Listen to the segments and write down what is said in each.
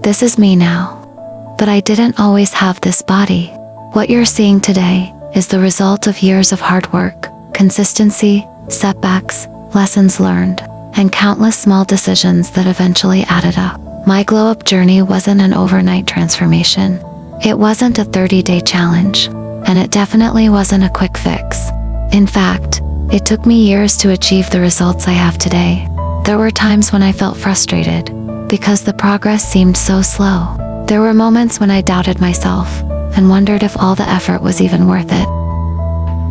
This is me now. But I didn't always have this body. What you're seeing today is the result of years of hard work, consistency, setbacks, lessons learned, and countless small decisions that eventually added up. My glow-up journey wasn't an overnight transformation. It wasn't a 30-day challenge, and it definitely wasn't a quick fix. In fact, it took me years to achieve the results I have today. There were times when I felt frustrated because the progress seemed so slow. There were moments when I doubted myself and wondered if all the effort was even worth it.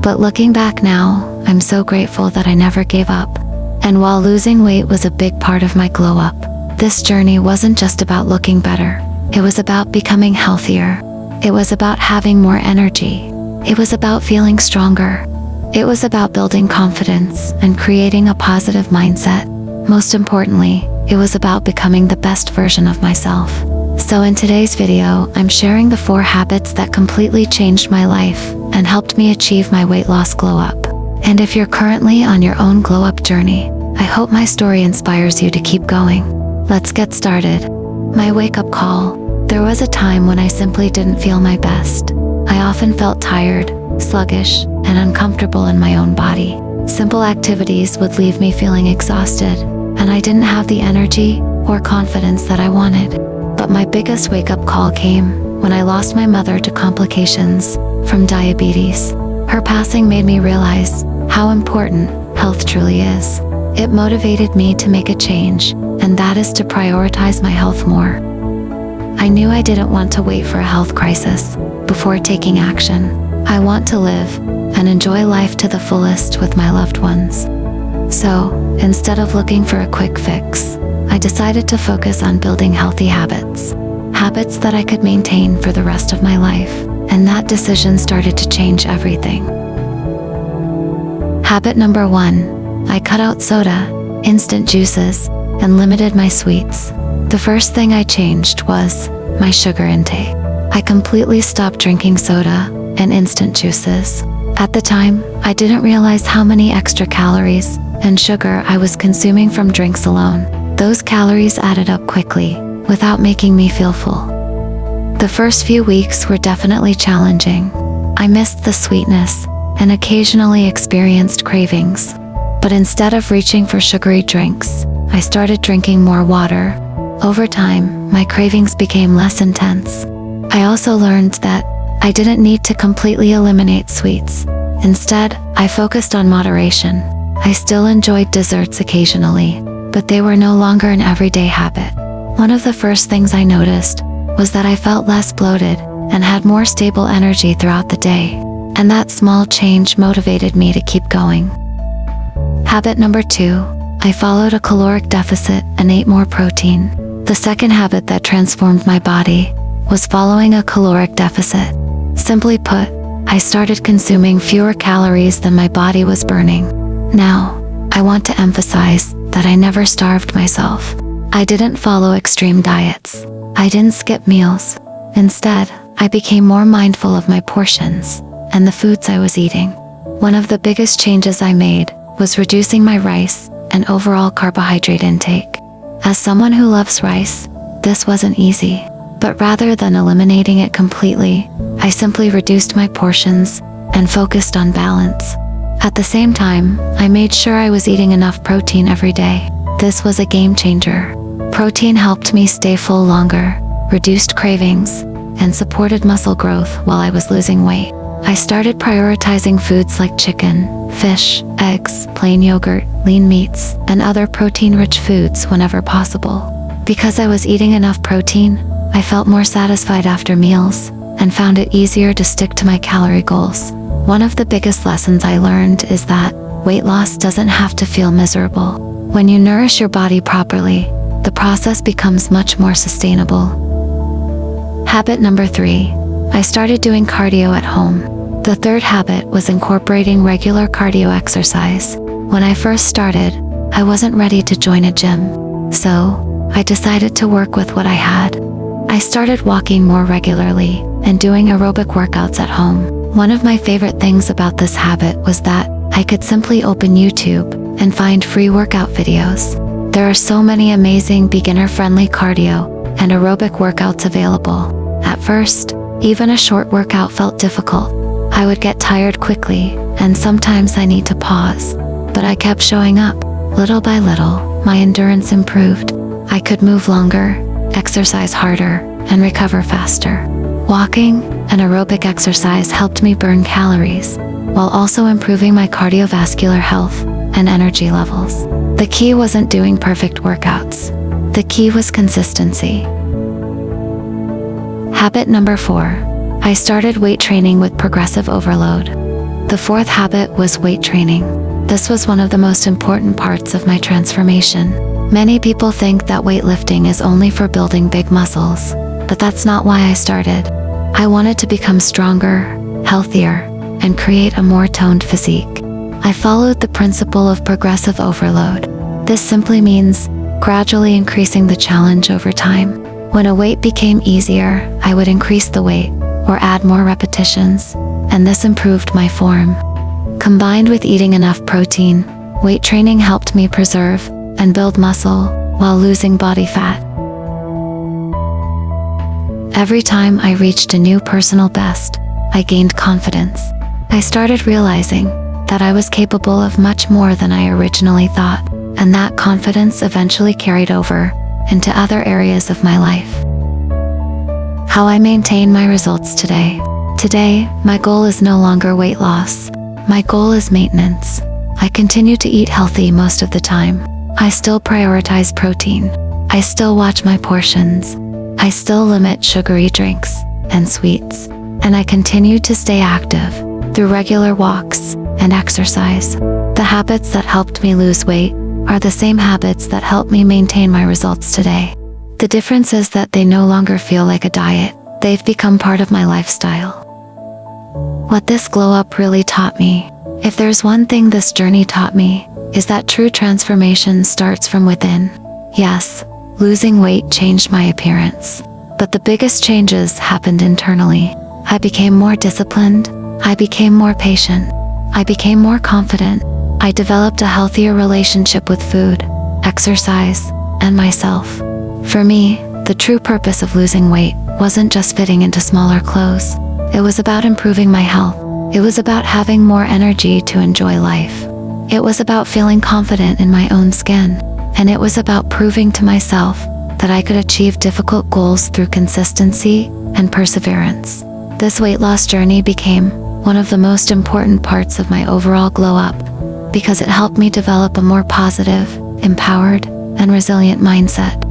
But looking back now, I'm so grateful that I never gave up. And while losing weight was a big part of my glow up, this journey wasn't just about looking better. It was about becoming healthier. It was about having more energy. It was about feeling stronger. It was about building confidence and creating a positive mindset. Most importantly, it was about becoming the best version of myself. So in today's video, I'm sharing the 4 habits that completely changed my life and helped me achieve my weight loss glow up. And if you're currently on your own glow up journey, I hope my story inspires you to keep going. Let's get started. My wake-up call. There was a time when I simply didn't feel my best. I often felt tired, sluggish, and uncomfortable in my own body. Simple activities would leave me feeling exhausted, and I didn't have the energy or confidence that I wanted. But my biggest wake-up call came when I lost my mother to complications from diabetes. Her passing made me realize how important health truly is. It motivated me to make a change, and that is to prioritize my health more. I knew I didn't want to wait for a health crisis before taking action. I want to live and enjoy life to the fullest with my loved ones. So, instead of looking for a quick fix, I decided to focus on building healthy habits. Habits that I could maintain for the rest of my life. And that decision started to change everything. Habit number 1. I cut out soda, instant juices, and limited my sweets. The first thing I changed was my sugar intake. I completely stopped drinking soda and instant juices. At the time, I didn't realize how many extra calories and sugar I was consuming from drinks alone. Those calories added up quickly, without making me feel full. The first few weeks were definitely challenging. I missed the sweetness and occasionally experienced cravings. But instead of reaching for sugary drinks, I started drinking more water. Over time, my cravings became less intense. I also learned that I didn't need to completely eliminate sweets. Instead, I focused on moderation. I still enjoyed desserts occasionally, but they were no longer an everyday habit. One of the first things I noticed was that I felt less bloated and had more stable energy throughout the day. And that small change motivated me to keep going. Habit number 2. I followed a caloric deficit and ate more protein. The second habit that transformed my body was following a caloric deficit. Simply put, I started consuming fewer calories than my body was burning. Now, I want to emphasize that I never starved myself. I didn't follow extreme diets. I didn't skip meals. Instead, I became more mindful of my portions and the foods I was eating. One of the biggest changes I made was reducing my rice and overall carbohydrate intake. As someone who loves rice, this wasn't easy. But rather than eliminating it completely, I simply reduced my portions and focused on balance. At the same time, I made sure I was eating enough protein every day. This was a game changer. Protein helped me stay full longer, reduced cravings, and supported muscle growth while I was losing weight. I started prioritizing foods like chicken, fish, eggs, plain yogurt, lean meats, and other protein-rich foods whenever possible. Because I was eating enough protein, I felt more satisfied after meals and found it easier to stick to my calorie goals. One of the biggest lessons I learned is that weight loss doesn't have to feel miserable. When you nourish your body properly, the process becomes much more sustainable. Habit number 3. I started doing cardio at home. The third habit was incorporating regular cardio exercise. When I first started, I wasn't ready to join a gym. So, I decided to work with what I had. I started walking more regularly and doing aerobic workouts at home. One of my favorite things about this habit was that I could simply open YouTube and find free workout videos. There are so many amazing beginner-friendly cardio and aerobic workouts available. At first, even a short workout felt difficult. I would get tired quickly, and sometimes I need to pause. But I kept showing up. Little by little, my endurance improved. I could move longer, exercise harder, and recover faster. Walking and aerobic exercise helped me burn calories, while also improving my cardiovascular health and energy levels. The key wasn't doing perfect workouts. The key was consistency. Habit number 4. I started weight training with progressive overload. The fourth habit was weight training. This was one of the most important parts of my transformation. Many people think that weightlifting is only for building big muscles, but that's not why I started. I wanted to become stronger, healthier, and create a more toned physique. I followed the principle of progressive overload. This simply means gradually increasing the challenge over time. When a weight became easier, I would increase the weight or add more repetitions, and this improved my form. Combined with eating enough protein, weight training helped me preserve and build muscle while losing body fat. Every time I reached a new personal best, I gained confidence. I started realizing that I was capable of much more than I originally thought, and that confidence eventually carried over into other areas of my life. How I maintain my results today. Today, my goal is no longer weight loss. My goal is maintenance. I continue to eat healthy most of the time. I still prioritize protein. I still watch my portions. I still limit sugary drinks and sweets. And I continue to stay active through regular walks and exercise. The habits that helped me lose weight are the same habits that help me maintain my results today. The difference is that they no longer feel like a diet. They've become part of my lifestyle. What this glow up really taught me, if there's one thing this journey taught me, is that true transformation starts from within. Yes, losing weight changed my appearance, but the biggest changes happened internally. I became more disciplined. I became more patient. I became more confident. I developed a healthier relationship with food, exercise, and myself. For me, the true purpose of losing weight wasn't just fitting into smaller clothes. It was about improving my health. It was about having more energy to enjoy life. It was about feeling confident in my own skin. And it was about proving to myself that I could achieve difficult goals through consistency and perseverance. This weight loss journey became one of the most important parts of my overall glow up, because it helped me develop a more positive, empowered, and resilient mindset.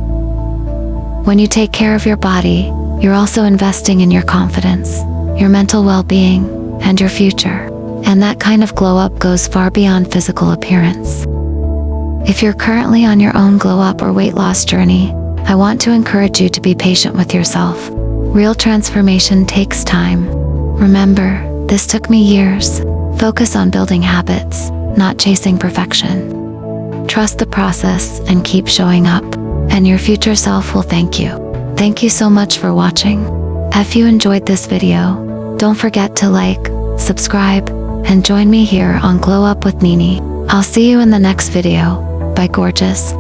When you take care of your body, you're also investing in your confidence, your mental well-being, and your future. And that kind of glow up goes far beyond physical appearance. If you're currently on your own glow up or weight loss journey, I want to encourage you to be patient with yourself. Real transformation takes time. Remember, this took me years. Focus on building habits, not chasing perfection. Trust the process and keep showing up, and your future self will thank you. Thank you so much for watching. If you enjoyed this video, don't forget to like, subscribe, and join me here on Glow Up with Nini. I'll see you in the next video. Bye, gorgeous.